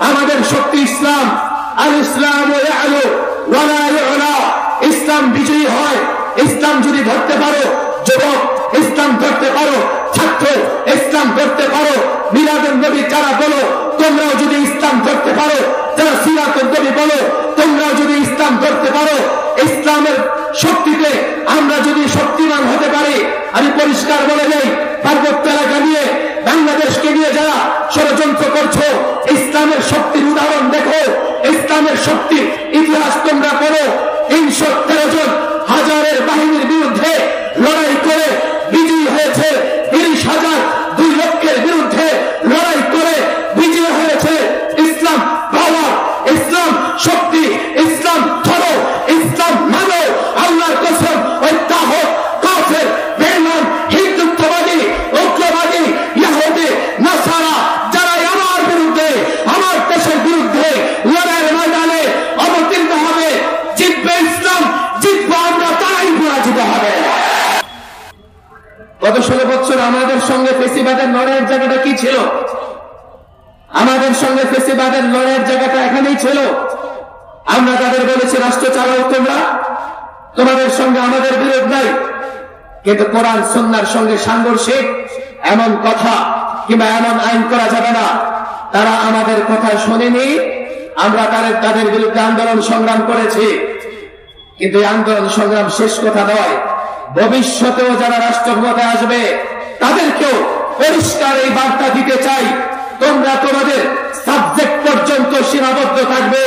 আমাদের শক্তি ইসলাম। আল ইসলাম ইয়ালু ওয়া লা ইউলা, ইসলাম বিজয়ী হয়। ইসলাম যদি ধরতে পারো, যুবক ইসলাম ধরতে পারো, ছাত্র ইসলাম ধরতে পারো, মিলাদুন নবী যারা বলো তোমরাও যদি ইসলাম ধরতে পারো, যারা সিরাতুন নবী বলো তোমরাও যদি ইসলাম ধরতে পারো, ইসলামের শক্তিতে আমরা যদি শক্তিমান হতে পারি, আমি পরিষ্কার বলে নেই, পার্বত্য এলাকা নিয়ে বাংলাদেশকে নিয়ে যারা ষড়যন্ত্র করছো, ইসলামের শক্তির উদাহরণ দেখো, ইসলামের শক্তির ইতিহাস তোমরা পড়ো। ৩১৩ জন হাজারের বাহিনীর বিরুদ্ধে লড়াই করে বিজয়ী হয়েছে, ৩০,০০০ ২ লক্ষের বিরুদ্ধে লড়াই করে বিজয়ী হয়েছে। ইসলাম পাওয়ার, ইসলাম শক্তি, ইসলাম ধরো, ইসলাম মানো। আল্লাহর কসম, ওই তাগুত, কাফের, বেঈমান, হিন্দুত্ববাদী, উগ্রবাদী, ইহুদি, নাসারা যারা আমার বিরুদ্ধে, আমার দেশের বিরুদ্ধে লড়াইয়ের ময়দানে অবতীর্ণ হবে, জিতবে ইসলাম, জিতবো আমরা, তারাই পরাজিত হবে। গত ১৬ বছর আমাদের সঙ্গে ফেসিবাদের লড়াইয়ের জায়গাটা কি ছিল? আমাদের সঙ্গে ফেসিবাদের লড়াইয়ের জায়গাটা এখানেই ছিল। আমরা তাদের বলেছি রাষ্ট্র চালাও তোমরা, তোমাদের সঙ্গে আমাদের বিরোধ নাই, কিন্তু কোরআন সুন্নাহর সঙ্গে সাংঘর্ষিক এমন কথা কিংবা এমন আইন করা যাবে না। তারা আমাদের কথা শোনেনি, আমরা তাদের বিরুদ্ধে আন্দোলন সংগ্রাম করেছি, কিন্তু এই আন্দোলন সংগ্রাম শেষ কথা নয়। ভবিষ্যতেও যারা রাষ্ট্র ক্ষমতায় আসবে তাদেরকেও পরিষ্কার এই বার্তা দিতে চাই, তোমরা তোমাদের সাবজেক্ট পর্যন্ত সীমাবদ্ধ থাকবে।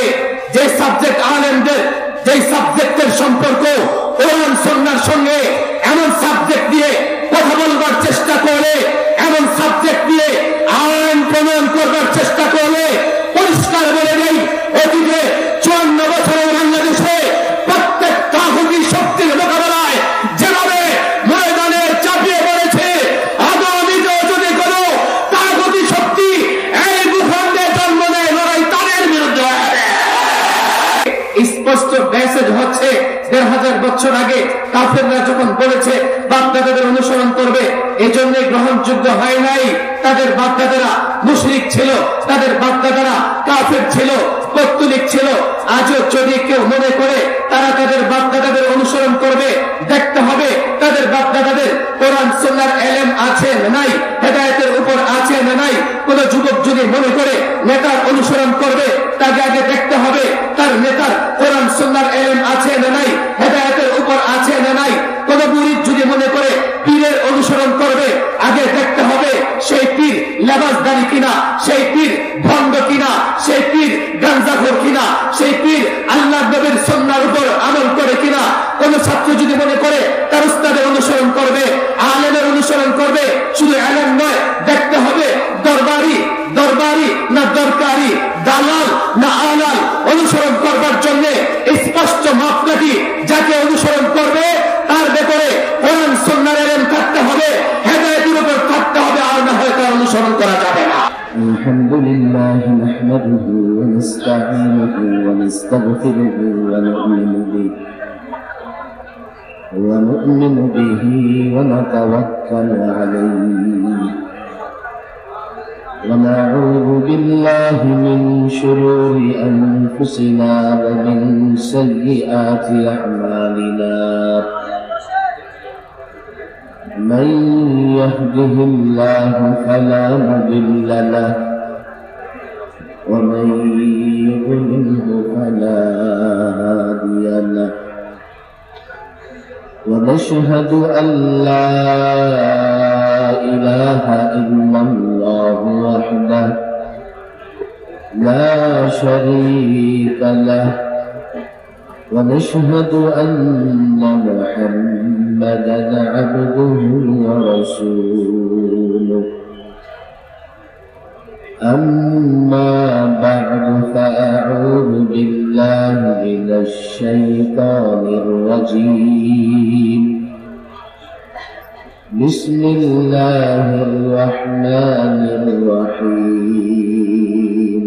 যে সাবজেক্ট আলেমদের, যে সাবজেক্টের সম্পর্ক কোরআন সুন্নাহর সঙ্গে, এমন সাবজেক্ট দিয়ে কথা বলবার চেষ্টা করলে, এমন সাবজেক্ট দিয়ে আইন প্রণয়ন করবার চেষ্টা করলে, পরিষ্কার বলে নেই, অতীতে ৫৪ বছরের বাংলাদেশে প্রত্যেক তাগুতি শক্তির মোকাবেলায় যেভাবে ময়দানে চাপিয়ে পড়েছে, আগামীতেও যদি কোনো তাগুতি শক্তি এই ভূখণ্ডে জন্ম নেয়, লড়াই তাদের বিরুদ্ধে হবে। স্পষ্ট মেসেজ হচ্ছে ১৫০০ বছর আগে কাফেররা যখন বলেছে বাপ-দাদাদের অনুসরণ করবে, এজন্য গ্রহণযোগ্য হয় নাই। তাদের বাপ-দাদারা মুশরিক ছিল, তাদের বাপ-দাদারা কাফের ছিল, পৌত্তলিক ছিল। আজও যদি কেউ মনে করে তারা তাদের বাপ-দাদাদের অনুসরণ করবে, দেখতে হবে তাদের বাপ-দাদাদের কোরআন সুন্নাহর ইলম আছে না নাই, হেদায়েতের উপর আছে না নাই। কোন যুবক যদি মনে করে নেতার অনুসরণ করবে, তাকে আগে দেখতে হবে তার নেতার কোরআন সুন্নাহর ইলম আছে না নাই, হেদায়েতের উপর আছে না নাই। কোন মুরিদ যদি মনে করে পীরের অনুসরণ করবে, আগে দেখতে হবে সেই পীর লেবাসদারি কিনা, সেই পীর ভণ্ড কিনা, সেই পীর গাঞ্জাখোর কিনা, সেই পীর আল্লাহর নবীর সুন্নাহর উপর আমল করে কিনা। কোন ছাত্র যদি মনে করে তার উস্তাদের অনুসরণ করবে, আলেমের অনুসরণ করবে, শুধু আলেম নয়, দেখতে হবে দরবারি না দরকারি, দালাল না আলাল অনুসরণ করবার জন্য স্পষ্ট মাপকাঠি। যাকে অনুসরণ করবে তার ব্যাপারে কোরআন সুন্নাহর ইলম থাকতে হবে, হেদায়েতের উপর থাকতে হবে, আর না হয় তার অনুসরণ করা যাবে না। আলহামদুলিল্লাহ নাহমাদুহু ওয়া নাস্তাঈনুহু ওয়া নাস্তাগফিরুহু ওয়া নু'মিনু বিহি ওয়া নাতাওয়াক্কালু আলাইহি ওয়া নাউযু বিল্লাহি মিন শুরুরি আনফুসিনা ওয়া মিন সাইয়্যাতি আ'মালিনা। من يهده الله فلا مضل له ومن يضلله فلا هادي له ونشهد أن لا إله إلا الله وحده لا شريك له ونشهد أن محمدًا عبده ورسوله أما بعد فأعوذ بالله من الشيطان الرجيم بسم الله الرحمن الرحيم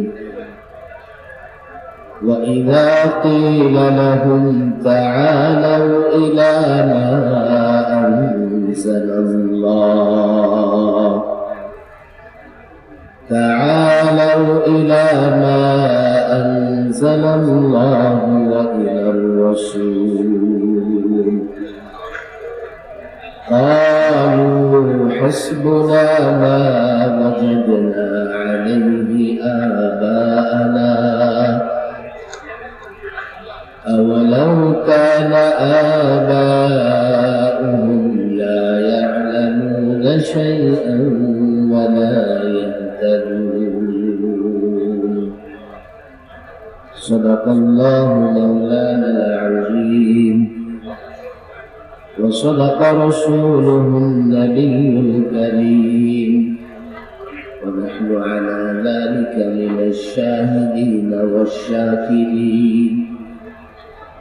وإذا قيل لهم تعالوا إلى ما أنزل الله تعالوا إلى ما أنزل الله وإلى الرسول قالوا حسبنا ما وجدنا عليه آباءنا أولو كان آباؤهم لا يعلمون شيئا ولا يهتدون صدق الله مولانا العظيم وصدق رسوله النبي الكريم ونحن على ذلك من الشاهدين والشاكرين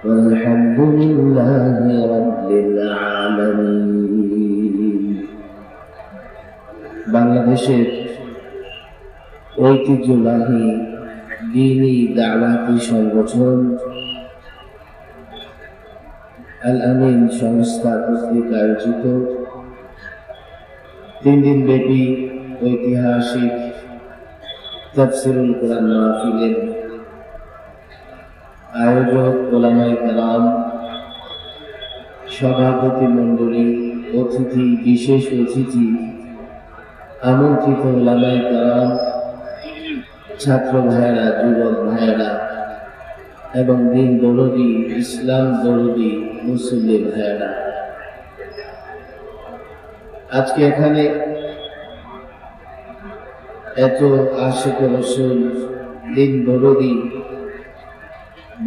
والحمد لله رب العالمين বাংলাদেশের ঐতিহ্যবাহী দ্বীনী দাওয়াতি সংগঠন আল আমিন সংস্থা কর্তৃক আয়োজিত 3 দিন ব্যাপী ঐতিহাসিক তাফসীরুল কোরআন মাহফিলের আয়োজক উলামায়ে কেরাম, সভাপতি মণ্ডলী, অতিথি, বিশেষ অতিথি, আমন্ত্রিত উলামায়ে কেরাম, ছাত্র ভাইয়েরা, যুবক ভাইয়েরা এবং দিন দরদি, ইসলাম দরদি মুসলিম ভাইয়েরা, আজকে এখানে এত আশিক রাসূল, দিন দরদি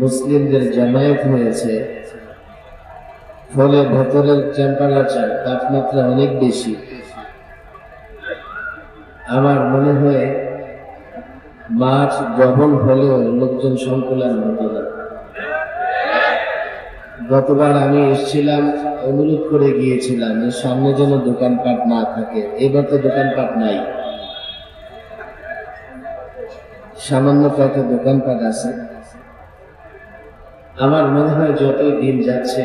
মুসলিমদের জামায়াত হয়েছে, ফলে ভেতরের টেম্পারেচার, তাপমাত্রা অনেক বেশি। আমার মনে হয় মাঠ ডবল হলেও লোকজন সংকুলান হতো না। গতবার আমি এসেছিলাম, অনুরোধ করে গিয়েছিলাম যে সামনে যেন দোকানপাট না থাকে। এবার তো দোকানপাট নাই, সামান্য কয়েকটা দোকানপাট আছে। আমার মনে হয় যতই দিন যাচ্ছে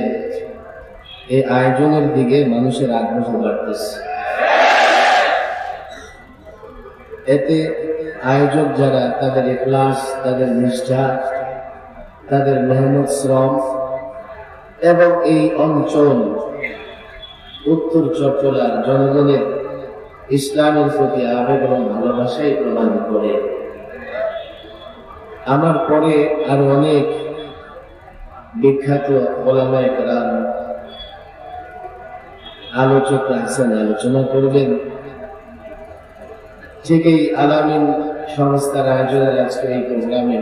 এই আয়োজনের দিকে মানুষের আগ্রহ বাড়তেছে। এতে আয়োজক যারা, তাদের ইখলাস, তাদের নিষ্ঠা, তাদের মেহনত, শ্রম এবং এই অঞ্চল উত্তর চট্টলার জনগণের ইসলামের প্রতি আবেগ এবং ভালোবাসাই প্রদান করে। আমার পরে আরো অনেক বিখ্যাত উলামায়ে কেরাম, আলোচক আছেন, আলোচনা করবেন। ঠিক এই আল আমিন সংস্থার আয়োজনের আজকে এই প্রোগ্রামে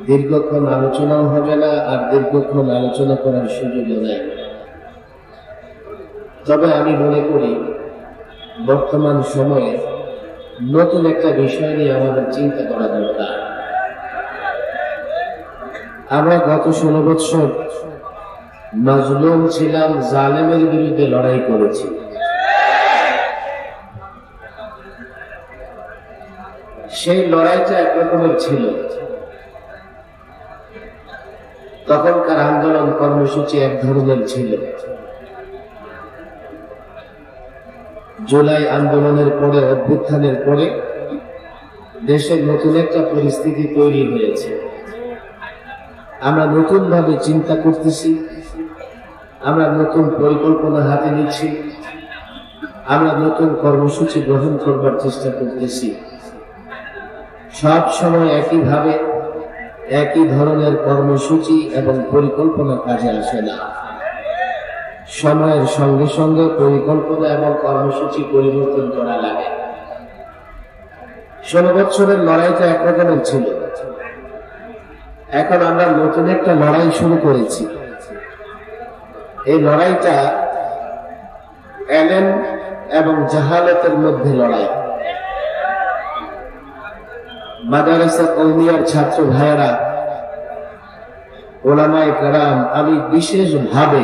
দীর্ঘক্ষণ আলোচনাও হবে না, আর দীর্ঘক্ষণ আলোচনা করার সুযোগও নেই। তবে আমি মনে করি বর্তমান সময়ে নতুন একটা বিষয় নিয়ে আমাদের চিন্তা করা দরকার। আমরা গত 16 বছর মাজলুম ছিলাম, জালেমের বিরুদ্ধে লড়াই করেছি। সেই লড়াইটা একরকমের ছিল। তখনকার আন্দোলন কর্মসূচি এক ধরনের ছিল। জুলাই আন্দোলনের পরে, অভ্যুত্থানের পরে দেশের নতুন একটা পরিস্থিতি তৈরি হয়েছে। আমরা নতুন ভাবে চিন্তা করতেছি, আমরা নতুন পরিকল্পনা হাতে নিচ্ছি, আমরা নতুন কর্মসূচি গ্রহণ করবার চেষ্টা করতেছি। সব সময় একইভাবে একই ধরনের কর্মসূচি এবং পরিকল্পনা কাজে আসে না। সময়ের সঙ্গে সঙ্গে পরিকল্পনা এবং কর্মসূচি পরিবর্তন করা লাগে। 16 বছরের লড়াইটা একরকমের ছিল। এখন আমরা নতুন একটা লড়াই শুরু করেছি। এই লড়াইটা এলেম এবং জাহালাতের মধ্যে লড়াই। মাদ্রাসা কওমিয়ার ছাত্র ভাইয়েরা, উলামায়ে কেরাম, আমি বিশেষভাবে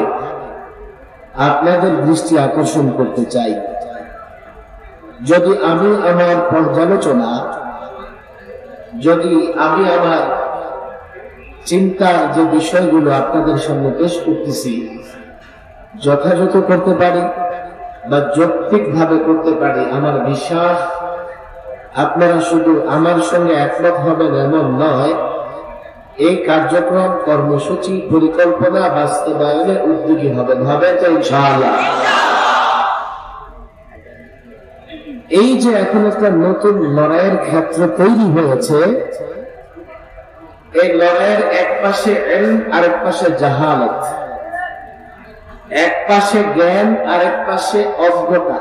আপনাদের দৃষ্টি আকর্ষণ করতে চাই। যদি আমি আমার পর্যালোচনা, যদি আমি আমার চিন্তার যে বিষয়গুলো আপনাদের সামনে পেশ করতেছি যথাযথ করতে পারি বা যৌক্তিকভাবে করতে পারি, আমার বিশ্বাস আপনারা শুধু আমার সঙ্গে একমত হবেন এমন নয়, এই কার্যক্রম, কর্মসূচি, পরিকল্পনা বাস্তবায়নে উদ্যোগী হবেন তো ইনশাআল্লাহ। এই যে এখন একটা নতুন লড়াইয়ের ক্ষেত্র তৈরি হয়েছে, এই লড়াইয়ের এক পাশে ইলম, আরেক পাশে জাহালত, এক পাশে জ্ঞান, আরেক পাশে অজ্ঞতা,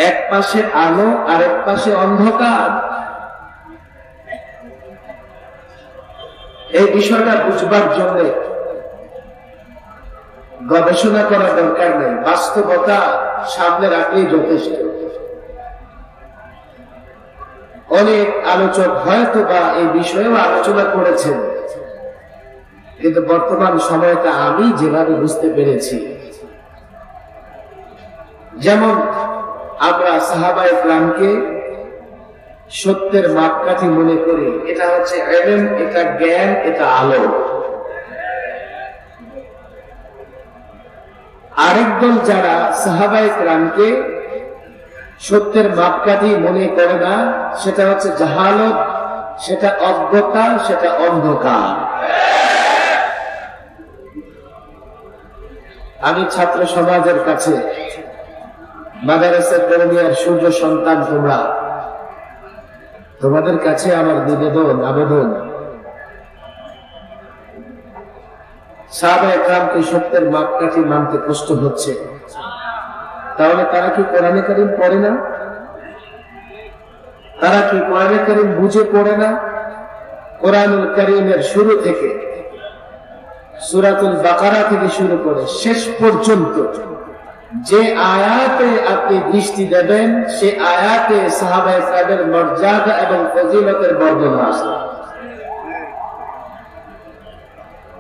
এক পাশে আলো, আরেক পাশে অন্ধকার। এই বিষয়টা বুঝবার জন্য গবেষণা করার দরকার নেই, বাস্তবতা সামনে রাখলেই যথেষ্ট। অনেক আলোচক হয়তো বা এই বিষয়েও আলোচনা করেছেন, কিন্তু বর্তমান সময়টা আমি যেভাবে বুঝতে পেরেছি, যেমন আমরা সাহাবায়ে কেরামকে সত্যের মাপকাঠি মনে করি, এটা হচ্ছে ইলম, এটা জ্ঞান, এটা আলো। আরেক দল যারা সাহাবায়ে কেরামকে সত্যের মাপকাঠি মনে করে না, সেটা হচ্ছে জাহালত, সেটা অজ্ঞতা, সেটা অন্ধকার। আমি ছাত্র সমাজের কাছে, মাদ্রাসা কর্মীর সূর্য সন্তান তোমরা, তোমাদের কাছে আমার নিবেদন, আবেদন, সাহাবায়ে কেরামকে সত্যের মাপকাঠি মানতে কষ্ট হচ্ছে, তাহলে তারা কি কোরআনে কারীম পড়ে না? তারা কি কোরআনে কারীম বুঝে পড়ে না? কোরআনুল কারীমের শুরু থেকে, সূরাতুল বাকারা থেকে শুরু করে শেষ পর্যন্ত যে আয়াতে আপনি দৃষ্টি দেবেন, সে আয়াতে সাহাবায়ে কেরামের মর্যাদা এবং ফজিলতের বর্ণনা আছে।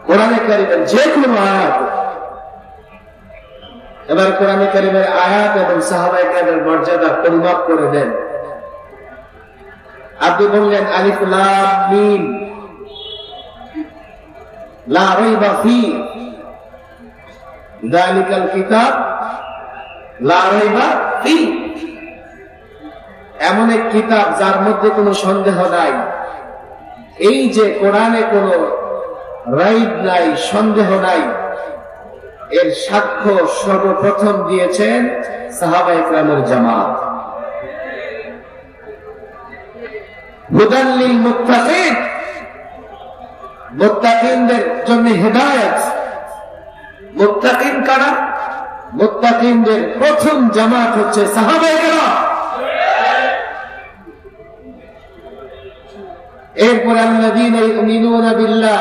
কোরআনে কারীমের যে কোনো আয়াত, এবার কোরআনে কারীমের আয়াত এবং সাহাবায়ে কেরামের মর্যাদা পরিমাপ করে দেন। আপনি বললেন আলিফ লাম মিম লা রাইবা ফি যালিকাল কিতাব লা রাইবা ফি, এমন এক কিতাব যার মধ্যে কোনো সন্দেহ নাই। এই যে কোরআনে কোনো রাইব নাই, সন্দেহ নাই, এর সাক্ষ্য সর্বপ্রথম দিয়েছেন সাহাবায়ে কেরামের জামাত। হুদাল লিল মুত্তাকিন, মুত্তাকিনদের জন্য হেদায়েত। মুত্তাকিন কারা? মুত্তাকিনদের প্রথম জামাত হচ্ছে সাহাবায়ে কেরাম। এরপর আল্লাযীনা ইউমিনুনা বিল্লাহ,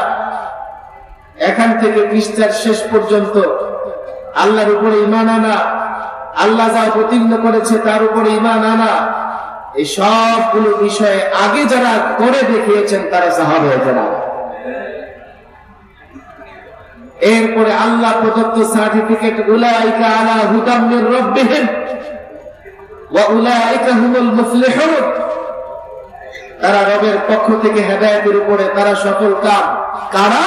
এখান থেকে পৃষ্ঠার শেষ পর্যন্ত আল্লাহর উপরে ঈমান আনা, আল্লাহ যা প্রতিজ্ঞ করেছে তার উপরে ঈমান আনা, এই সবগুলো বিষয়ে আগে যারা করে দেখিয়েছেন তারা সাহাবায়ে কেরাম। এরপরে আল্লাহ প্রদত্ত সার্টিফিকেট, উলাইকা আলা হুদাম মির রাব্বিহিম ওয়া উলাইকা হুমুল মুফলিহুন, তারা রবের পক্ষ থেকে হেদায়েতের উপরে তারা সফল কাম। কারা?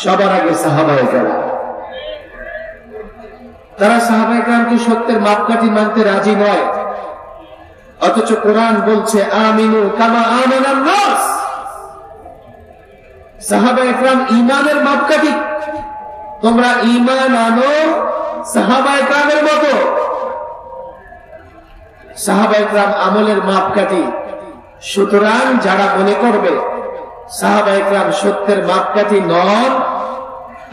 সবার আগে সাহাবায়ে কেরাম। তারা সাহাবায়ে কেরামকে সত্যের মাপকাঠি মানতে রাজি নয়, অথচ কোরআন বলছে আমিনু কামা আমানান নাস। সাহাবায়ে কেরাম ঈমানের মাপকাঠি, তোমরা ঈমান আনো সাহাবায়ে কেরামের মতো। সাহাবায়ে কেরাম আমলের মাপকাঠি। সুতরাং যারা মনে করবে সাহাবায়ে কেরাম সত্যের মাপকাঠি নন,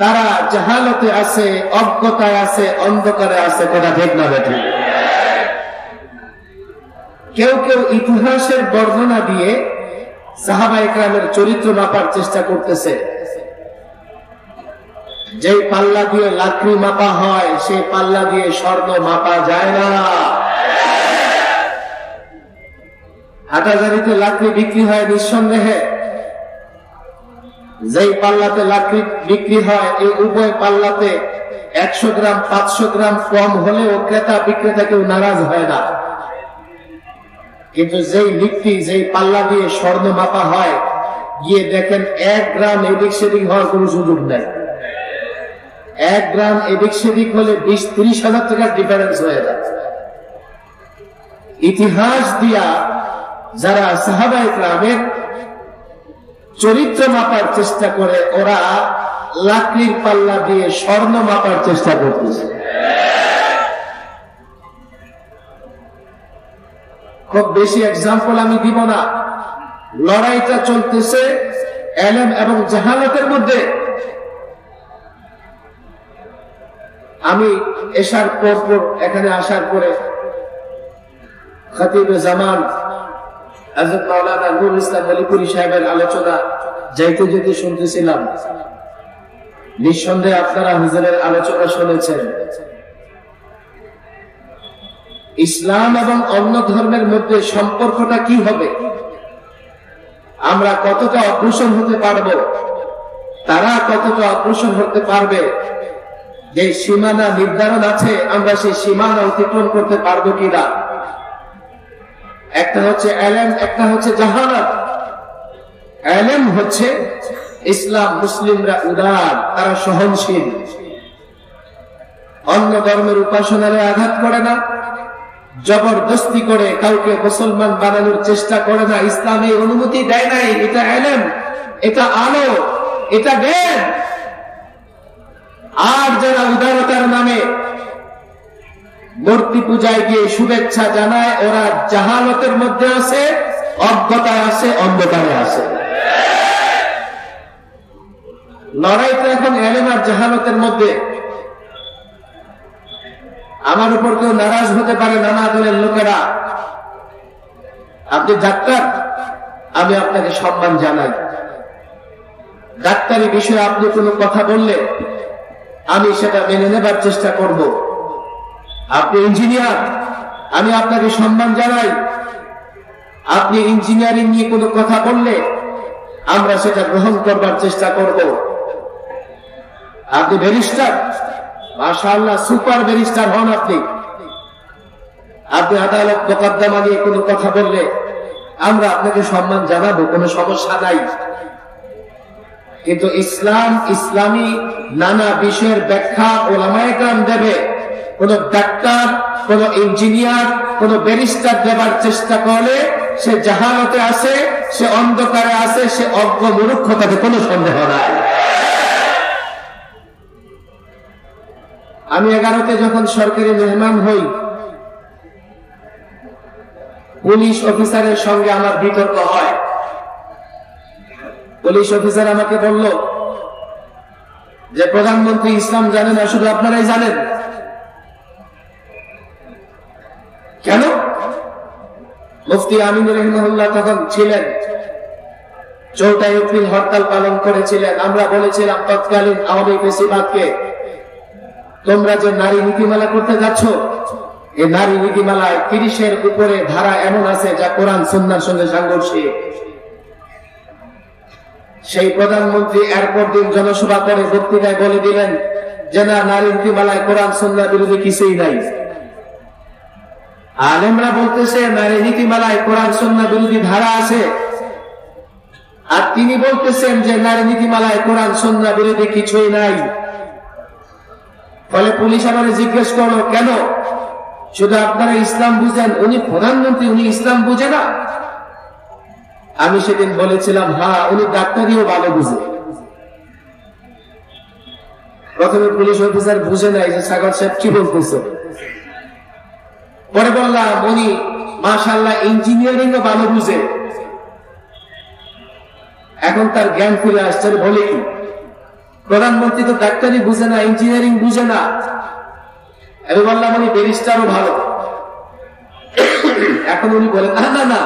তারা জাহালতে আছে, অজ্ঞতায় আছে, অন্ধকারে আছে। কথা ঠিক না বেঠিক? কেউ কেউ ইতিহাসের বর্ণনা দিয়ে সাহাবায়ে কেরামের চরিত্র মাপার চেষ্টা করতেছে। যে পাল্লা দিয়ে লাকড়ি মাপা হয়, সেই পাল্লা দিয়ে স্বর্ণ মাপা যায় না। হাটাজারিতে লাকড়ি বিক্রি হয় নিঃসন্দেহে, যেই পাল্লাতে লাকড়ি বিক্রি হয়, এই উভয় পাল্লাতে 100 গ্রাম 500 গ্রাম কম হলেও ক্রেতা বিক্রেতা কেউ নারাজ হয় না। কিন্তু যেই লিখতি, যেই পাল্লা দিয়ে স্বর্ণ মাপা হয়, গিয়ে দেখেন 1 গ্রাম এদিক সেদিক হওয়ার কোন সুযোগ নাই। 1 গ্রাম এদিক সেদিক হলে 20-30 হাজার টাকার ডিফারেন্স হয়ে যায়। ইতিহাস দিয়া যারা সাহাবায়ে কেরামের চরিত্র মাপার চেষ্টা করে, ওরা লাকড়ির পাল্লা দিয়ে স্বর্ণ মাপার চেষ্টা করতেছে। খুব বেশি এক্সাম্পল আমি দিব না, লড়াইটা চলতেছে ইলম এবং জাহালাতের মধ্যে। আমি এশার পর এখানে আসার পরে খতিবে জামান হযরত মাওলানা নুরুল ইসলাম আলীপুরি সাহেবের আলোচনা যাইতে যেতে শুনতেছিলাম। নিঃসন্দেহে আপনারা হুজুরের আলোচনা শুনেছেন। ইসলাম এবং অন্য ধর্মের মধ্যে সম্পর্কটা কি হবে, আমরা কতটা অগ্রসর হতে পারব, তারা কতটা অগ্রসর হতে পারবে, যে সীমানা নির্ধারণ আছে আমরা সেই সীমানা অতিক্রম করতে পারবো কিনা। একটা হচ্ছে ইলম, একটা হচ্ছে জাহালাত। ইলম হচ্ছে ইসলাম, মুসলিমরা উদার, তারা সহনশীল, অন্য ধর্মের উপাসনারে আঘাত করে না, জবরদস্তি করে কাউকে মুসলমান বানানোর চেষ্টা করে না। ইসলাম এই অনুমতি দেয় নাই। এটা ইলম, এটা আলো, এটা জ্ঞান। আর যারা উদারতার নামে মূর্তি পূজায় গিয়ে শুভেচ্ছা জানায়, ওরা জাহালতের মধ্যে আছে, অজ্ঞতায় আছে, অন্ধকারে আছে। লড়াইটা এখন ইলম আর জাহালতের মধ্যে। আমার উপর কেউ নারাজ হতে পারে নানা দলের লোকেরা। আপনি ডাক্তার, আমি আপনাকে সম্মান জানাই। ডাক্তারি বিষয়ে আপনি কোনো কথা বললে আমি সেটা মেনে নেবার চেষ্টা করব। আপনি ইঞ্জিনিয়ার, আমি আপনাকে সম্মান জানাই। আপনি ইঞ্জিনিয়ারিং নিয়ে কোনো কথা বললে আমরা সেটা গ্রহণ করবার চেষ্টা করব। আপনি ব্যারিস্টার, মাশাআল্লাহ সুপার ব্যারিস্টার হন আপনি। আপনি আদালত মোকদ্দমা নিয়ে কোনো কথা বললে আমরা আপনাকে সম্মান জানাবো, কোনো সমস্যা নাই। কিন্তু ইসলাম, ইসলামী নানা বিষয়ের ব্যাখ্যা উলামায়ে কেরাম দেবে। কোন ডাক্তার, কোন ইঞ্জিনিয়ার, কোন ব্যারিস্টার দেবার চেষ্টা করলে সে জাহালতে আছে, সে অন্ধকারে আছে, সে অজ্ঞ মূর্খ, তাতে কোনো সন্দেহ নাই। আমি 11তে যখন সরকারি মেহমান হই, পুলিশ অফিসারের সঙ্গে আমার বিতর্ক হয়। পুলিশ অফিসার আমাকে বলল যে প্রধানমন্ত্রী ইসলাম জানেন না, শুধু আপনারাই জানেন। কেন? মুফতি আমিন রাহিমাহুল্লাহ তখন ছিলেন, 4 এপ্রিল হরতাল পালন করেছিলেন। আমরা বলেছিলাম তৎকালীন আওয়ামী ফ্যাসিবাদকে, তোমরা যে নারী নীতিমালা করতে যাচ্ছ, এই নারী নীতিমালায় 30-এর উপরে ধারা এমন আছে যা কোরআন সুন্নাহর সঙ্গে সাংঘর্ষিক। সেই প্রধানমন্ত্রী এরপর দিন জনসভা করে বক্তৃতায় বলে দিলেন যে না, নারী নীতিমালায় কোরআন সুন্নাহ বিরোধী কিছুই নাই। আলেমরা বলতেছে নারী নীতিমালায় কোরআন সুন্নাহ বিরোধী ধারা আছে, আর তিনি বলতেছেন যে নারী নীতিমালায় কোরআন সুন্নাহ বিরোধী কিছুই নাই। ফলে পুলিশ আমাকে জিজ্ঞেস করলো, কেন? শুধু আপনারা ইসলাম বুঝেন, উনি প্রধানমন্ত্রী, উনি ইসলাম বুঝে না? আমি সেদিন বলেছিলাম, হ্যাঁ, উনি ডাক্তারিও ভালো বুঝে। প্রথমে পুলিশ অফিসার বুঝে নাই যে সাগর সাহেব কি বলতেছে। পরে বললাম উনি মাশাআল্লাহ ইঞ্জিনিয়ারিং ও ভালো বুঝে। এখন তার জ্ঞান ফিরে আসছে। বলে কি, প্রধানমন্ত্রী তো ডাক্তারি বুঝে না, ইঞ্জিনিয়ারিং বুঝে না। আমি বললাম উনি ব্যারিস্টারও ভালো। এখন উনি বলে না না না,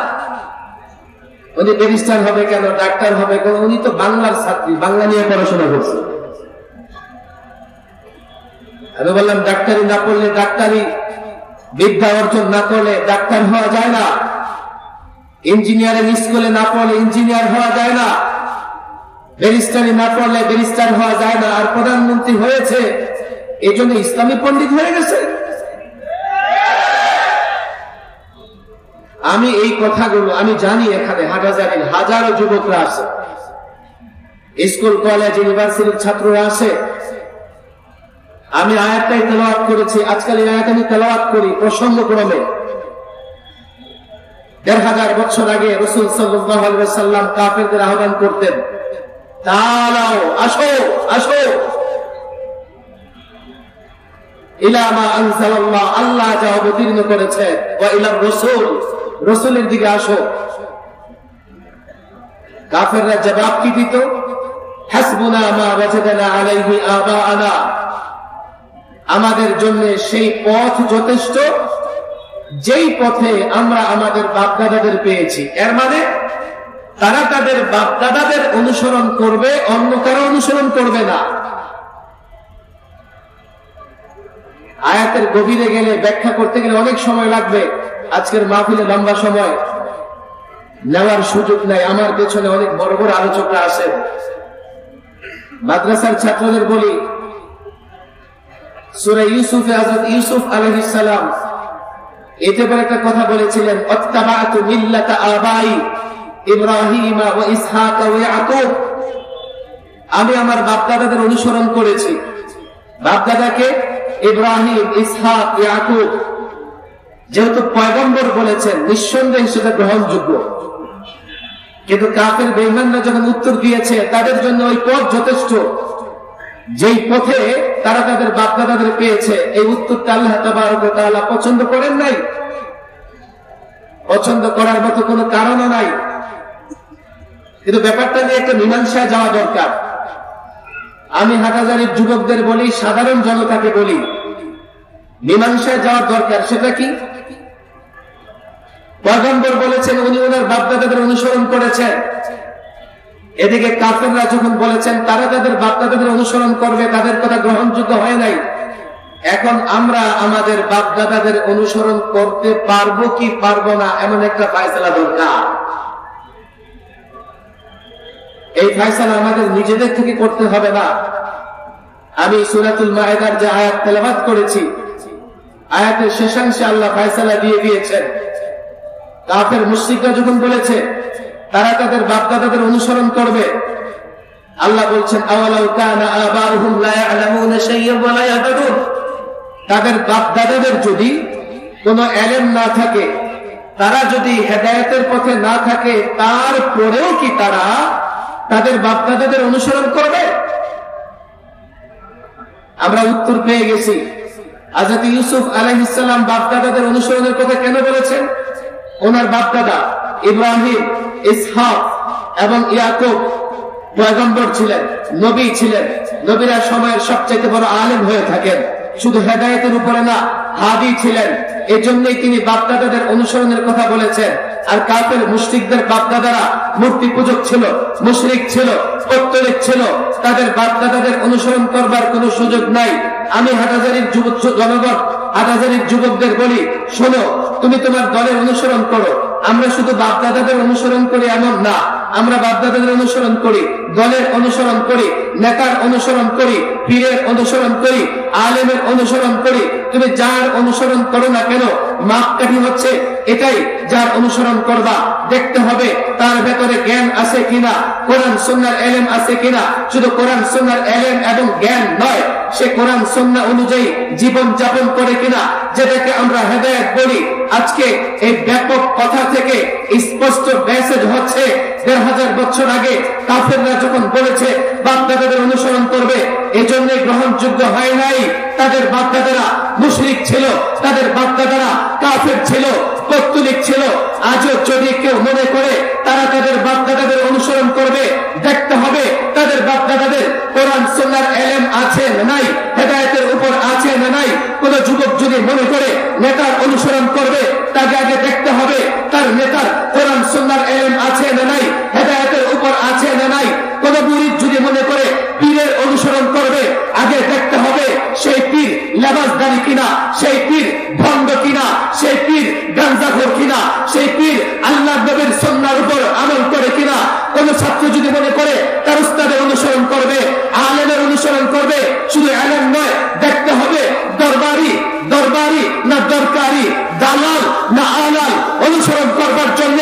উনি ব্যারিস্টার হবে কেন, ডাক্তার হবে কেন? উনি তো বাংলার ছাত্রী, বাংলা নিয়ে পড়াশোনা করছে। আমি বললাম ডাক্তারি না পড়লে, ডাক্তারি বিদ্যা অর্জন না করলে ডাক্তার হওয়া যায় না। ইঞ্জিনিয়ারিং স্কুলে না পড়লে ইঞ্জিনিয়ার হওয়া যায় না। ব্যারিস্টারি না পড়লে ব্যারিস্টার হওয়া যায় না। আর প্রধানমন্ত্রী হয়েছে এই জন্য ইসলামী পণ্ডিত হয়ে গেছে। আমি এই কথাগুলো আমি জানি, এখানে হাজার হাজারো যুবকরা আছে, স্কুল কলেজ ইউনিভার্সিটির ছাত্ররা আছে। আমি আয়াতটাই তেলাওয়াত করেছি। আজকাল এই আয়াত আমি তেলাওয়াত করি প্রসঙ্গক্রমে। 1500 বছর আগে রাসূল সাল্লাল্লাহু আলাইহি ওয়াসাল্লাম কাফেরদের আহ্বান করতেন, তাআলাও, আসো আসো, ইলা মা আনজালাল্লাহ, আল্লাহ যা অবতীর্ণ করেছে, ওয়া ইলার রাসূল, রাসূলের দিকে আসো। কাফেররা জবাব কি দিত? হাসবুনা মা ওয়াজাদনা আলাইহি আবাআনা, আমাদের জন্য সেই পথ যথেষ্ট যেই পথে আমরা আমাদের বাপ-দাদাদের পেয়েছি। এর মানে তারা তাদের বাপ-দাদাদের অনুসরণ করবে, অন্য কারো অনুসরণ করবে না। আয়াতের গভীরে গেলে, ব্যাখ্যা করতে গেলে অনেক সময় লাগবে। আজকের মাহফিলে লম্বা সময় নেওয়ার সুযোগ নাই। আমার পেছনে অনেক বড় বড় আলোচকরা আছেন। মাদ্রাসার ছাত্রদের বলি, সূরা ইউসুফে হযরত ইউসুফ আলাইহিস সালাম এতে পরে একটা কথা বলেছিলেন, অত্তাবাতু মিল্লাতা আবাই ইব্রাহিম ওয়া ইসহাক ওয়া ইয়াকুব, আমি আমার বাপ-দাদাদের অনুসরণ করেছি। বাপ-দাদাকে ইব্রাহিম, ইসহাক, ইয়াকুব। যেহেতু পয়গম্বর বলেছেন, নিঃসন্দেহে সেটা গ্রহণযোগ্য। কিন্তু কাফের বেঈমানরা যখন উত্তর দিয়েছে, তাদের জন্য ওই পথ যথেষ্ট যেই পথে তারা তাদের বাপ-দাদাদের পেয়েছে, এই উত্তরটা আল্লাহ তাবারক ওয়া তাআলা পছন্দ করেন নাই। পছন্দ করার মতো কোনো কারণও নাই। কিন্তু ব্যাপারটা নিয়ে একটা মীমাংসায় যাওয়া দরকার। আমি হাটহাজারীর যুবকদের বলি, সাধারণ জনতাকে বলি, মীমাংসায় যাওয়ার দরকার। সেটা কি? পয়গম্বর বলেছেন উনি ওনার বাপ-দাদাদের অনুসরণ করেছেন। এদিকে কাফেররা যখন বলেছেন তারা তাদের বাপ-দাদাদের অনুসরণ করবে, তাদের কথা গ্রহণযোগ্য হয় নাই। এখন আমরা আমাদের বাপ-দাদাদের অনুসরণ করতে পারবো কি পারবো না, এমন একটা ফয়সালা দরকার। এই ফয়সালা আমাদের নিজেদের থেকে করতে হবে না। আমি সূরাতুল মায়েদার যে আয়াত তেলাওয়াত করেছি, আয়াতের শেষাংশে আল্লাহ ফয়সালা দিয়ে দিয়েছেন। কাফের মুশরিকরা যখন বলেছে তারা তাদের বাপ-দাদাদের অনুসরণ করবে, আল্লাহ বলছেন, আওয়ালাউ কানা আবাউহুম লা ইয়ালামুনা শাইয়্যান ওয়া লা ইয়াহতাদুন, তাদের বাপ-দাদাদের যদি কোনো ইলম না থাকে, তারা যদি হেদায়েতের পথে না থাকে, তারপরেও কি তারা তাদের বাপ-দাদাদের অনুসরণ করবে? আমরা উত্তর পেয়ে গেছি। হযরত ইউসুফ আলাইহিস সালাম বাপ-দাদাদের অনুসরণের কথা কেন বলেছেন? ওনার বাপ-দাদা ইব্রাহিম, ইসহাক এবং ইয়াকুব পয়গম্বর ছিলেন, নবী ছিলেন। নবীরা সময়ের সবচেয়ে বড় আলেম হয়ে থাকেন, শুধু হেদায়েতের উপরে না, হাদী ছিলেন। এই জন্যই তিনি বাপ-দাদাদের অনুসরণের কথা বলেছেন। আর কাফের মুশরিকদের বাপ-দাদারা মূর্তি পূজক ছিল, মুশরিক ছিল, পৌত্তলিক ছিল। তাদের বাপ-দাদাদের অনুসরণ করবার কোনো সুযোগ নাই। আমি হাটহাজারীর জনগণ, হাটহাজারীর যুবকদের বলি, শোনো, তুমি তোমার দলের অনুসরণ করো। আমরা শুধু বাপ-দাদাদের অনুসরণ করি এমন না, আমরা বাপ-দাদাদের অনুসরণ করি, দলের অনুসরণ করি, নেতার অনুসরণ করি, পীরের অনুসরণ করি, আলেমের অনুসরণ করি। তুমি যার অনুসরণ করো না কেন, মাপকাঠি হচ্ছে এটাই, যার অনুসরণ করবা দেখতে হবে তার ভেতরে জ্ঞান আছে কিনা, কোরআন সুন্নাহর ইলম আছে কিনা। শুধু কোরআন সুন্নাহর ইলম এবং জ্ঞান নয়, সে কোরআন সুন্নাহ অনুযায়ী জীবন যাপন করে কিনা, যেটাকে আমরা হেদায়েত বলি। আজকে এই ব্যাপক কথা থেকে স্পষ্ট মেসেজ হচ্ছে, 1500 বছর আগে কাফেররা যখন বলেছে বাপ-দাদাদের অনুসরণ করবে, এজন্য গ্রহণযোগ্য হয় নাই। তাদের বাপ-দাদারা মুশরিক ছিল, তাদের বাপ-দাদারা কাফের ছিল, পৌত্তলিক ছিল। আজও যদি কেউ মনে করে তারা তাদের বাপ-দাদাদের অনুসরণ করবে, দেখতে হবে তাদের বাপ-দাদাদের কোরআন সুন্নাহর ইলম আছে না নাই, হেদায়েতের উপর আছে না নাই। কোন যুবক যদি মনে করে নেতার অনুসরণ করবে, তাকে আগে দেখতে হবে তার নেতার কোরআন সুন্নাহর ইলম আছে না নাই, হেদায়েতের উপর আছে না নাই। কোন মুরিদ যদি মনে করে পীরের অনুসরণ করবে, আগে দেখতে হবে সেই পীর লেবাসদারি কিনা, সেই পীর ভণ্ড কিনা, সেই পীর গাঞ্জাখোর কিনা, সেই পীর আল্লাহর নবীর সুন্নাহর উপর আমল করে কিনা। কোন ছাত্র যদি মনে করে তার উস্তাদের অনুসরণ করবে, আলেমের অনুসরণ করবে, শুধু আলেম নয়, দেখতে হবে দরবারি না দরকারি, দালাল না আলাল অনুসরণ করবার জন্য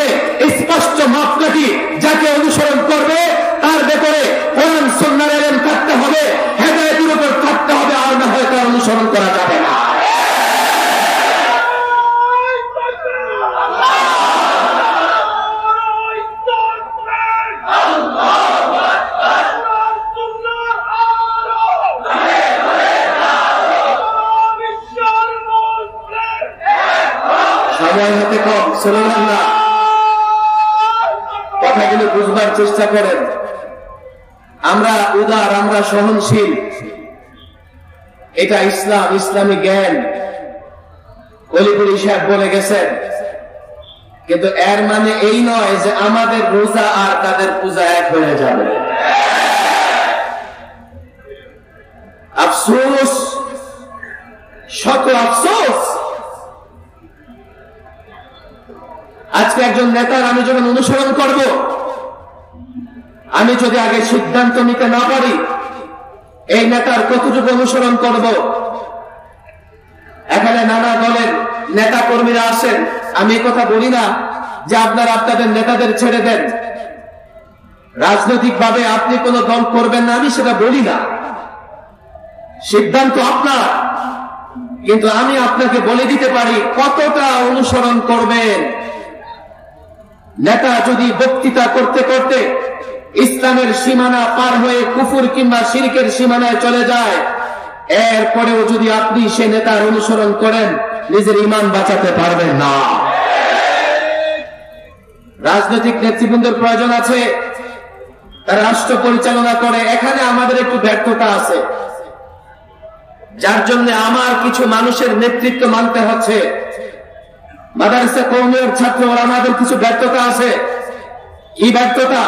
স্পষ্ট মাপকাঠি। যাকে অনুসরণ করবে তার ভেতরে কোরআন সুন্নাহর ইলম থাকতে হবে, হেদায়েতের উপর থাকতে হবে, আর না হয় তার অনুসরণ করা যাবে না। কথাগুলো বুঝবার চেষ্টা করেন। আমরা উদার, আমরা সহনশীল, এটা ইসলাম, ইসলামী জ্ঞান অলিপুরি সাহেব বলে গেছেন। কিন্তু এর মানে এই নয় যে আমাদের রোজা আর তাদের পূজা এক হয়ে যাবে। আফসোস, শত আফসোস, আজকে একজন নেতার আমি যখন অনুসরণ করব, আমি যদি আগে সিদ্ধান্ত নিতে না পারি এই নেতার কতটুকু অনুসরণ করব। এখানে নানা দলের নেতা কর্মীরা আসেন, আমি কথা বলি না যে আপনারা আপনাদের নেতাদের ছেড়ে দেন, রাজনৈতিক ভাবে আপনি কোন দল করবেন না, আমি সেটা বলি না, সিদ্ধান্ত আপনার। কিন্তু আমি আপনাকে বলে দিতে পারি কতটা অনুসরণ করবেন। নেতা যদি বক্তৃতা করতে করতে ইসলামের সীমানা পার হয়ে কুফর কিংবা শিরকের সীমানায় চলে যায়, এরপরেও যদি আপনি সে নেতার অনুসরণ করেন, নিজের ঈমান বাঁচাতে পারবেন না। রাজনৈতিক নেতৃবৃন্দের প্রয়োজন আছে, তারা রাষ্ট্র পরিচালনা করে। এখানে আমাদের একটু ব্যর্থতা আছে, যার জন্য আমার কিছু মানুষের নেতৃত্ব মানতে হচ্ছে। মাদ্রাসা কওমিয়ার ছাত্র আমাদের কিছু ব্যর্থতা আছে। কি ব্যর্থতা?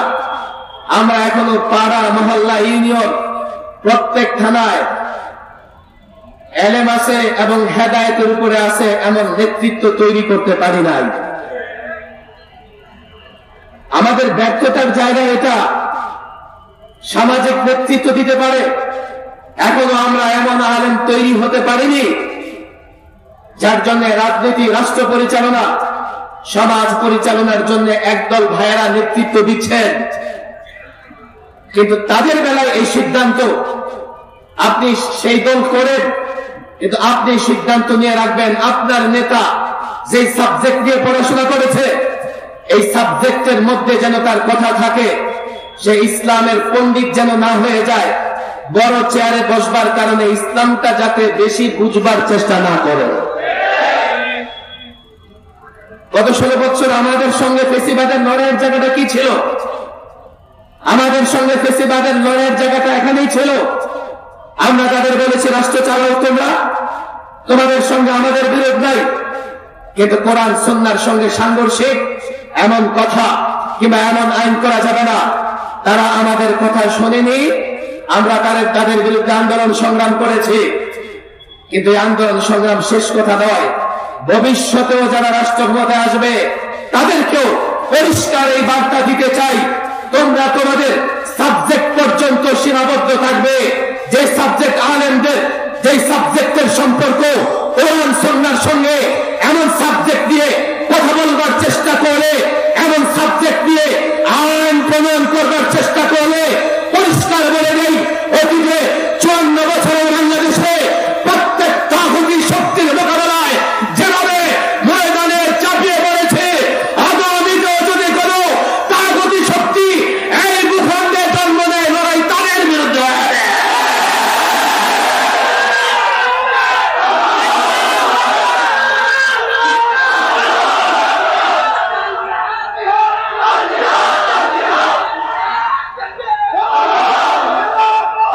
আমরা এখনো পাড়া, মহল্লা, ইউনিয়ন, প্রত্যেক থানায় এলেম আছে এবং হেদায়েতের উপরে আছে এমন নেতৃত্ব তৈরি করতে পারি নাই। আমাদের ব্যর্থতার জায়গা এটা। সামাজিক নেতৃত্ব দিতে পারে, এখনো আমরা এমন আলেম তৈরি হতে পারিনি, যার জন্য রাজনীতি, রাষ্ট্র পরিচালনা, সমাজ পরিচালনার জন্য একদল ভাইয়েরা নেতৃত্ব দিচ্ছেন। কিন্তু তাদের বেলায় এই সিদ্ধান্ত, আপনি সেই দল করেন, কিন্তু আপনি সিদ্ধান্ত নিয়ে রাখবেন আপনার নেতা যে সাবজেক্ট নিয়ে পড়াশোনা করেছে, এই সাবজেক্টের মধ্যে যেন তার কথা থাকে, সে ইসলামের পণ্ডিত যেন না হয়ে যায়, বড় চেয়ারে বসবার কারণে ইসলামটা যাতে বেশি বুঝবার চেষ্টা না করে। গত 16 বছর আমাদের সঙ্গে ফেসিবাদের লড়াইয়ের জায়গাটা কি ছিল? আমাদের সঙ্গে ফেসিবাদের লড়াইয়ের জায়গাটা এখানেই ছিল। আমরা তাদের বলেছি রাষ্ট্র চালাও তোমরা, তোমাদের সঙ্গে আমাদের বিরোধ নাই, কিন্তু কোরআন সুন্নাহর সঙ্গে সাংঘর্ষিক এমন কথা কিংবা এমন আইন করা যাবে না। তারা আমাদের কথা শোনেনি, আমরা তাদের বিরুদ্ধে আন্দোলন সংগ্রাম করেছি। কিন্তু এই আন্দোলন সংগ্রাম শেষ কথা নয়, ভবিষ্যতেও যারা রাষ্ট্রক্ষমতায় আসবে তাদেরকেও পরিষ্কার এই বার্তা দিতে চাই, তোমরা তোমাদের সাবজেক্ট পর্যন্ত সীমাবদ্ধ থাকবে। যে সাবজেক্ট আলেমদের, যে সাবজেক্টের সম্পর্ক কোরআন সুন্নাহর সঙ্গে, এমন সাবজেক্ট দিয়ে কথা বলবার চেষ্টা করলে, এমন সাবজেক্ট দিয়ে আইন প্রণয়ন করবার চেষ্টা করলে, পরিষ্কার বলে নেই, অতীতে 54 বছরের বাংলাদেশে প্রত্যেক তাগুতি শক্তির মোকাবেলায় যেভাবে ময়দানে চাপিয়ে পড়েছে, আগামীতেও যদি কোনো তাগুতি শক্তি এই ভূখণ্ডে জন্ম নেয়, লড়াই তাদের বিরুদ্ধে হবে।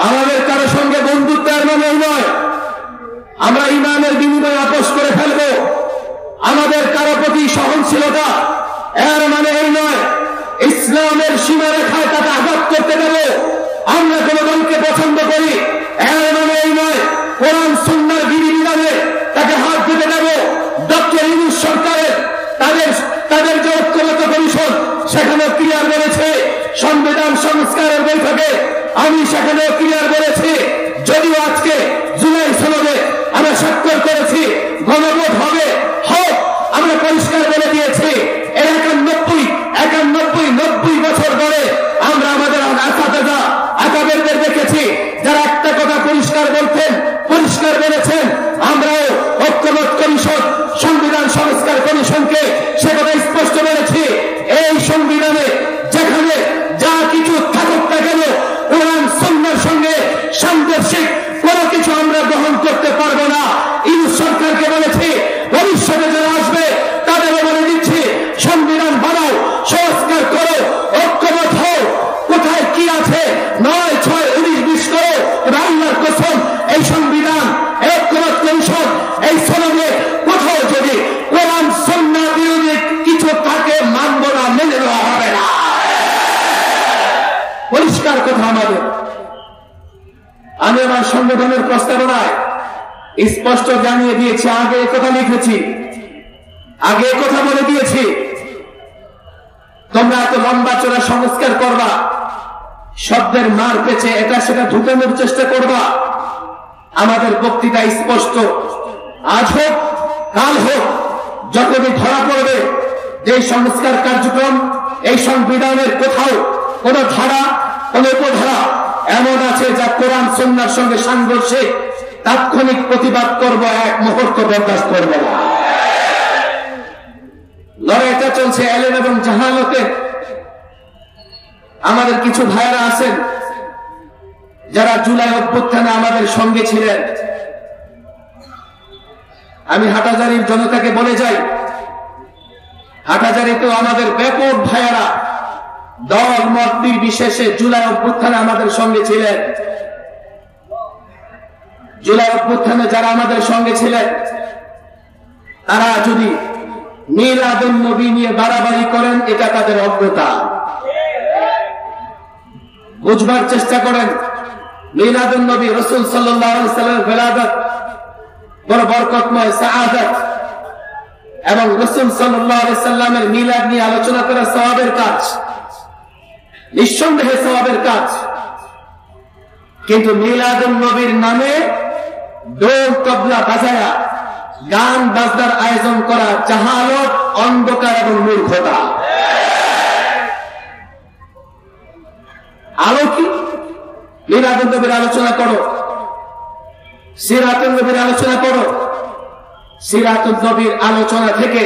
আমাদের কারো সঙ্গে বন্ধুত্ব এর মানে নয় আমরা ইমানের বিনিময়ে আপোষ করে ফেলবো। আমাদের কারো প্রতি সহনশীলতা এর মানে এই নয় ইসলামের সীমারেখায় তাকে আঘাত করতে দেব। আমরা কোন দলকে পছন্দ করি এর মানে এই নয় কোরআন সুন্নাহর বিধিবিধানে তাকে হাত দিতে দেব। ডক্টর ইউনূস সরকারের তাদের যে ঐক্যমত্য কমিশন, সেখানে ক্লিয়ার বলেছে সংবিধান সংস্কারের বৈঠকে, আমি সেখানে ক্লিয়ার বলেছি, যদিও আজকে জুলাই সনদে আমরা স্বাক্ষর করেছি, গণভোট হবে, হোক, আমরা পরিষ্কার বলে দিয়েছি। এর 91 বছর ধরে আমরা আমাদের আকাবেরদের দেখেছি যারা একটা কথা পরিষ্কার বলতেন, পরিষ্কার বলেছেন। আমরাও ঐক্যমত কমিশন, সংবিধান সংস্কার কমিশনকে সে কথা স্পষ্ট বলেছি, এই সংবিধানে যেখানে যা কিছু থাকুক না কেন কোরআন সুন্নাহর সঙ্গে সাংঘর্ষিক কোনো কিছু আমরা গ্রহণ করতে পারবো না। ইউনূস সরকারকে বলেছি, ভবিষ্যতে যারা আসবে তাদেরও বলে দিচ্ছি, সংবিধান বানাও, সংস্কার করো, আমি আমার সংগঠনের প্রস্তাবনায় স্পষ্ট জানিয়ে দিয়েছি, আগে কথা লিখেছি, আগে কথা বলে দিয়েছি, তোমরা এত লম্বা চড়া সংস্কার করবা, শব্দের মার পেছে এটা সেটা ঢুকানোর চেষ্টা করবা। আমাদের বক্তৃতা স্পষ্ট, আজ হোক কাল হোক, যখনই ধরা পড়বে যে সংস্কার কার্যক্রম এই সংবিধানের কোথাও কোন ধারা কোন উপধারা এমন আছে যা কোরআন সুন্নাহর সঙ্গে সাংঘর্ষিক, তাৎক্ষণিক প্রতিবাদ করব, এক মুহূর্ত বরদাস্ত করব না। লড়াইটা চলছে এলেম এবং জাহালতের। আমাদের কিছু ভাইরা আছেন যারা জুলাই অভ্যুত্থানে আমাদের সঙ্গে ছিলেন। আমি হাটহাজারীর জনতাকে বলে যাই, হাটহাজারীতেও আমাদের ব্যাপক ভাইয়েরা দল মত নির্বিশেষে জুলাই অভ্যুত্থানে আমাদের সঙ্গে ছিলেন। জুলাই অভ্যুত্থানে যারা আমাদের সঙ্গে ছিলেন তারা যদি মিলাদুন নবী নিয়ে বাড়াবাড়ি করেন, এটা তাদের অজ্ঞতা। বুঝবার চেষ্টা করেন, মিলাদুন নবী রাসূল সাল্লাল্লাহু আলাইহি ওয়াসাল্লামের বেলাদত বড় বরকতময় সাআদত, এবং রাসূল সাল্লাল্লাহু আলাইহি ওয়াসাল্লামের মিলাদ নিয়ে আলোচনা করা সওয়াবের কাজ, নিঃসন্দেহে সওয়াবের কাজ। কিন্তু মিলাদুন নবীর নামে দোল তবলা বাজায়া গান বাজনার আয়োজন করা জাহালত, অন্ধকার এবং মূর্খতা। আলো কি? মিলাদুন নবীর আলোচনা করো, সিরাতুন নবীর আলোচনা করো। সিরাতুন নবীর আলোচনা থেকে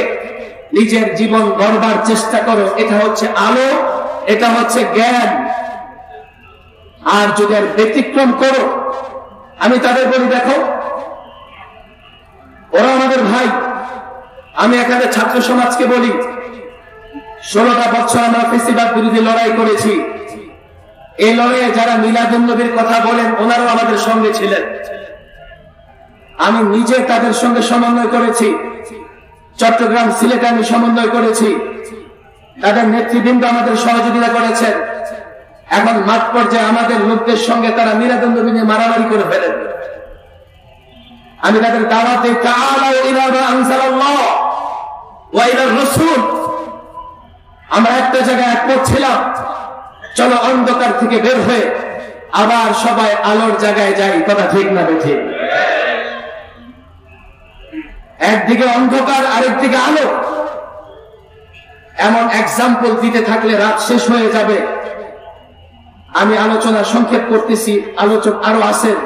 নিজের জীবন গড়বার চেষ্টা করো, এটা হচ্ছে আলো, এটা হচ্ছে জ্ঞান। আর যদি আর ব্যতিক্রম করো, আমি তাদের বলি, দেখো ওরা আমাদের ভাই। আমি এখানে ছাত্র সমাজকে বলি, 16টা বছর আমরা ফেসিবাদ বিরোধী লড়াই করেছি। এই লড়াইয়ে যারা মিলাদুন নবীর কথা বলেন ওনারাও আমাদের সঙ্গে ছিলেন। আমি নিজে তাদের সঙ্গে সমন্বয় করেছি, চট্টগ্রাম সিলেটে আমি সমন্বয় করেছি, তাদের নেতৃবৃন্দ আমাদের সহযোগিতা করেছেন। এখন মাঠ পর্যায়ে আমাদের লোকদের সঙ্গে তারা মিলাদুন নবী নিয়ে মারামারি করে ফেলেন। আমি তাদের দাওয়াত দিই, তাআলাউ ইলা মা আনজালাল্লাহ ওয়া ইলার রাসূল। আমরা একটা জায়গায় একমত ছিলাম, চলো অন্ধকার থেকে বের হয়ে আবার সবাই আলোর জায়গায় যাই। কথা ঠিক না বেঠিক? একদিকে অন্ধকার, আরেকদিকে আলো। এমন এক্সাম্পল দিতে থাকলে রাত শেষ হয়ে যাবে। আমি আলোচনা সংক্ষেপ করতেছি, আলোচক আরো আছেন।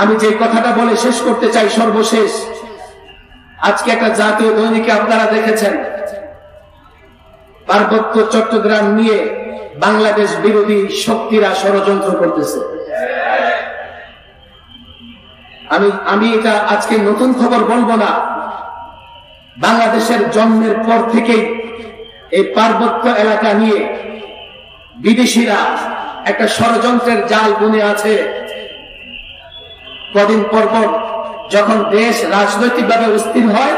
আমি যে কথাটা বলে শেষ করতে চাই, সর্বশেষ, আজকে একটা জাতীয় দৈনিকে আপনারা দেখেছেন, পার্বত্য চট্টগ্রাম নিয়ে বাংলাদেশ বিরোধী শক্তিরা ষড়যন্ত্র করতেছে। আমি এটা আজকে নতুন খবর বলবো না। বাংলাদেশের জন্মের পর থেকেই এই পার্বত্য এলাকা নিয়ে বিদেশিরা একটা ষড়যন্ত্রের জাল বুনে আছে। কদিন পর পর যখন দেশ রাজনৈতিকভাবে অস্থির হয়,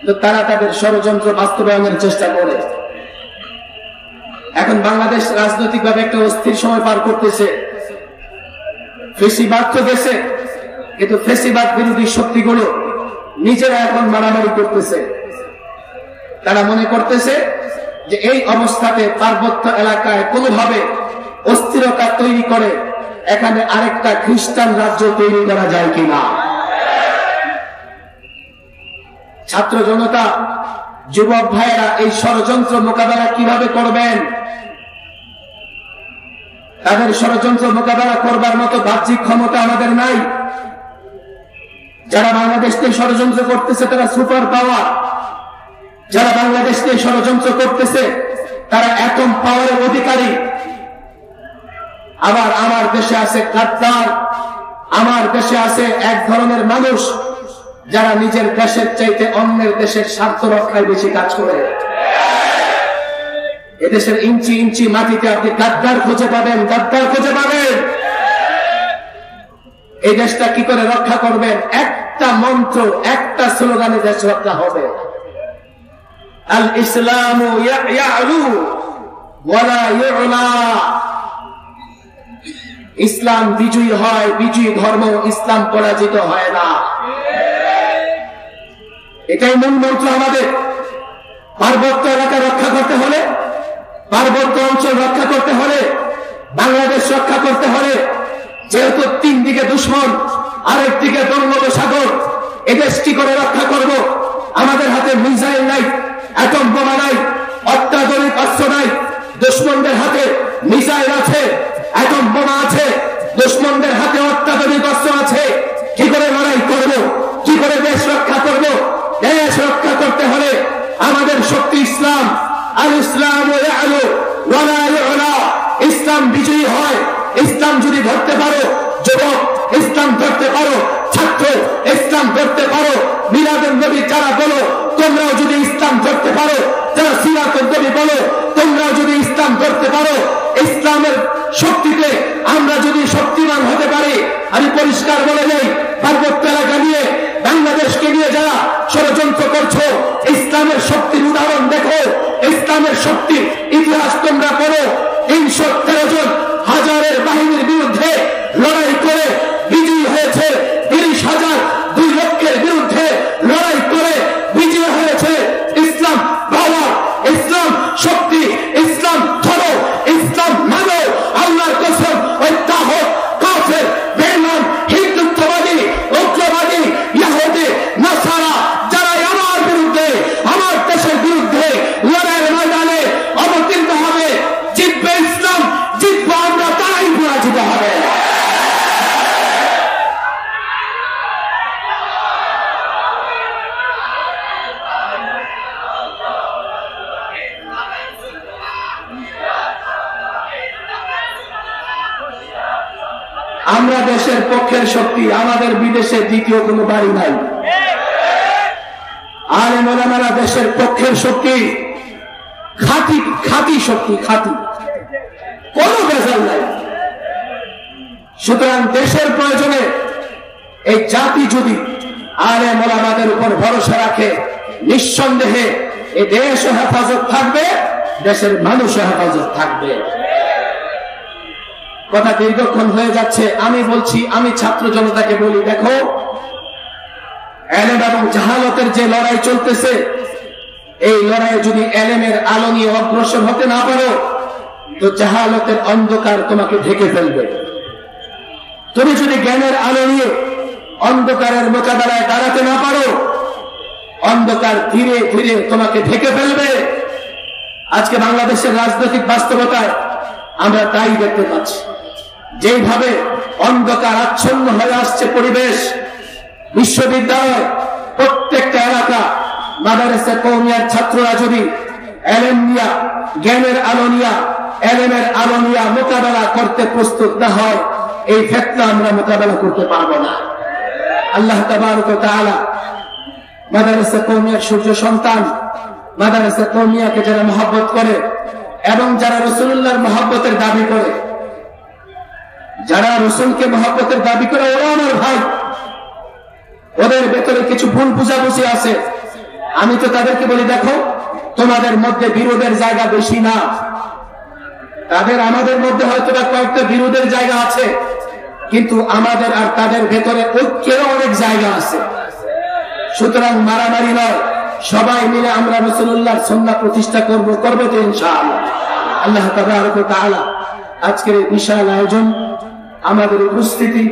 তো তারা তাদের ষড়যন্ত্র বাস্তবায়নের চেষ্টা করে। এখন বাংলাদেশ রাজনৈতিকভাবে একটা অস্থির সময় পার করতেছে। ফেসিবাদ তো গেছে, কিন্তু ফেসিবাদ বিরোধী শক্তিগুলো নিজেরা এখন মারামারি করতেছে। তারা মনে করতেছে যে এই অবস্থাতে পার্বত্য এলাকায় কোনোভাবে অস্থিরতা তৈরি করে এখানে আরেকটা খ্রিস্টান রাজ্য তৈরি করা যায় কিনা। ছাত্র জনতা, যুবক ভাইয়েরা, এই ষড়যন্ত্র মোকাবেলা কিভাবে করবেন? তাদের ষড়যন্ত্র মোকাবেলা করবার মতো বাহ্যিক ক্ষমতা আমাদের নাই। যারা বাংলাদেশকে ষড়যন্ত্র করতেছে তারা সুপার পাওয়ার। যারা বাংলাদেশকে ষড়যন্ত্র করতেছে তারা অ্যাটম পাওয়ারের অধিকারী। আবার আমার দেশে আছে গাদ্দার, আমার দেশে আছে এক ধরনের মানুষ যারা নিজের দেশের চাইতে অন্যের দেশের স্বার্থ রক্ষায় বেশি কাজ করে। এদেশের ইঞ্চি ইঞ্চি মাটিতে আপনি গাদ্দার খুঁজে পাবেন, গাদ্দার খুঁজে পাবেন। এই দেশটা কি করে রক্ষা করবেন? একটা মন্ত্র, একটা স্লোগানে দেশ রক্ষা হবে। আল ইসলামু ইয়া'লু ওয়া লা ইউ'লা। ইসলাম বিজয়ী হয়, বিজয়ী ধর্ম, ইসলাম পরাজিত হয় না। এটাই মূল মন্ত্র আমাদের। পার্বত্য এলাকা রক্ষা করতে হলে, পার্বত্য অঞ্চল রক্ষা করতে হলে, বাংলাদেশ রক্ষা করতে হলে, যেহেতু তিন দিকে দুশ্মন, আরেক দিকে বঙ্গোপসাগর, এ দেশটি করে রক্ষা করব। আমাদের হাতে মিসাইল নাই, অ্যাটম বোমা নাই, অত্যাধুনিক অস্ত্র নাই। দুশ্মনদের হাতে মিসাইল আছে, অ্যাটম বোমা আছে, দুশ্মনদের হাতে অত্যাধুনিক অস্ত্র আছে। কি করে লড়াই করব? কি করে দেশ রক্ষা করব? দেশ রক্ষা করতে হলে আমাদের শক্তি ইসলাম। আল ইসলাম ইসলাম বিজয়ী হয়। ইসলাম যদি ধরতে পারো যুবক, ইসলাম ধরতে পারো ছাত্র, ইসলাম ধরতে পারো মিলাদুন নবী যারা বলো, তোমরাও যদি ইসলাম ধরতে পারো, যারা সিরাতুন নবী বলো, তোমরাও যদি ইসলাম ধরতে পারো, ইসলামের শক্তিতে আমরা যদি শক্তিমান হতে পারি। আমি পরিষ্কার বলে নেই, পার্বত্য এলাকা নিয়ে, বাংলাদেশকে নিয়ে যারা ষড়যন্ত্র করছো, ইসলামের শক্তির উদাহরণ দেখো, ইসলামের শক্তির ইতিহাস তোমরা পড়ো। 313 জন হাজারের বাহিনীর বিরুদ্ধে লড়াই করে বিজয়ী হয়েছে। 30,000 2 লক্ষের বিরুদ্ধে লড়াই করে বিজয়ী হয়েছে। ইসলাম পাওয়ার, ইসলাম শক্তি, ইসলাম ধরো, ইসলাম মানো। আল্লাহর কসম, ওই তাগুত, কাফের, বেঈমান, হিন্দুত্ববাদী, উগ্রবাদী, ইহুদি, নাসারা যারা আমার বিরুদ্ধে, আমার দেশের বিরুদ্ধে লড়াইয়ের ময়দানে অবতীর্ণ হবে, জিতবে ইসলাম, জিতবে আমরা, তারাই পরাজিত হবে। আমরা দেশের পক্ষের শক্তি, আমাদের বিদেশে দ্বিতীয় কোনো বাড়ি নাই। আলেম ওলামারা দেশের পক্ষের শক্তি, খাঁটি খাঁটি শক্তি, খাঁটি, কোনো ভেজাল নাই। সুতরাং দেশের প্রয়োজনে এই জাতি যদি আলেম ওলামাদের উপর ভরসা রাখে, নিঃসন্দেহে এই দেশও হেফাজত থাকবে, দেশের মানুষও হেফাজত থাকবে। কথা দীর্ঘক্ষণ হয়ে যাচ্ছে, আমি বলছি, আমি ছাত্র জনতাকে বলি, দেখো এলেম এবং জাহালতের যে লড়াই চলতেছে, এই লড়াই যদি এলেমের আলো নিয়ে অগ্রসর হতে না পারো, তো জাহালতের অন্ধকার তোমাকে ঢেকে ফেলবে। তুমি যদি জ্ঞানের আলো নিয়ে অন্ধকারের মোকাবেলায় দাঁড়াতে না পারো, অন্ধকার ধীরে ধীরে তোমাকে ঢেকে ফেলবে। আজকে বাংলাদেশের রাজনৈতিক বাস্তবতায় আমরা তাই দেখতে পাচ্ছি, যেভাবে অন্ধকার আচ্ছন্ন হয়ে আসছে পরিবেশ। বিশ্ববিদ্যালয়, প্রত্যেকটা এলাকা, মাদ্রাসা কওমিয়ার ছাত্ররা যদি এলেম নিয়া, জ্ঞানের আলো নিয়া, এলেমের আলো নিয়া মোকাবেলা করতে প্রস্তুত না হয়, এই ফিতনা আমরা মোকাবেলা করতে পারবো না। আল্লাহ তাবারক ওয়া তাআলা মাদ্রাসা কওমিয়ার সূর্য সন্তান, মাদ্রাসা কওমিয়াকে যারা মহব্বত করে এবং যারা রাসূলুল্লাহর মহব্বতের দাবি করে, যারা রাসূলকে মহব্বতের দাবি করে, ওরা আমার ভাই। ওদের ভেতরে কিছু ভুল বুঝাবুঝি আছে। আমি তো তাদেরকে বলি, দেখো তোমাদের মধ্যে বিরোধের জায়গা বেশি না, তাদের আমাদের মধ্যে হয়তো কয়েকটা বিরোধের জায়গা আছে, কিন্তু আমাদের আর তাদের ভেতরে ঐক্যের অনেক জায়গা আছে। সুতরাং মারামারি নয়, সবাই মিলে আমরা রাসূলুল্লাহর সুন্নাহ প্রতিষ্ঠা করব তো ইনশাআল্লাহ। আল্লাহ তাবারক ওয়া তাআলা আজকের এই বিশাল আয়োজন, আমাদের উপস্থিতি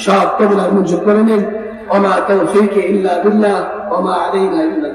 সব কবুল আর মঞ্জুর করে নিন। ওয়া মা তাওফীকি ইল্লা বিল্লাহ ওয়া মা আলাইনা ইল্লা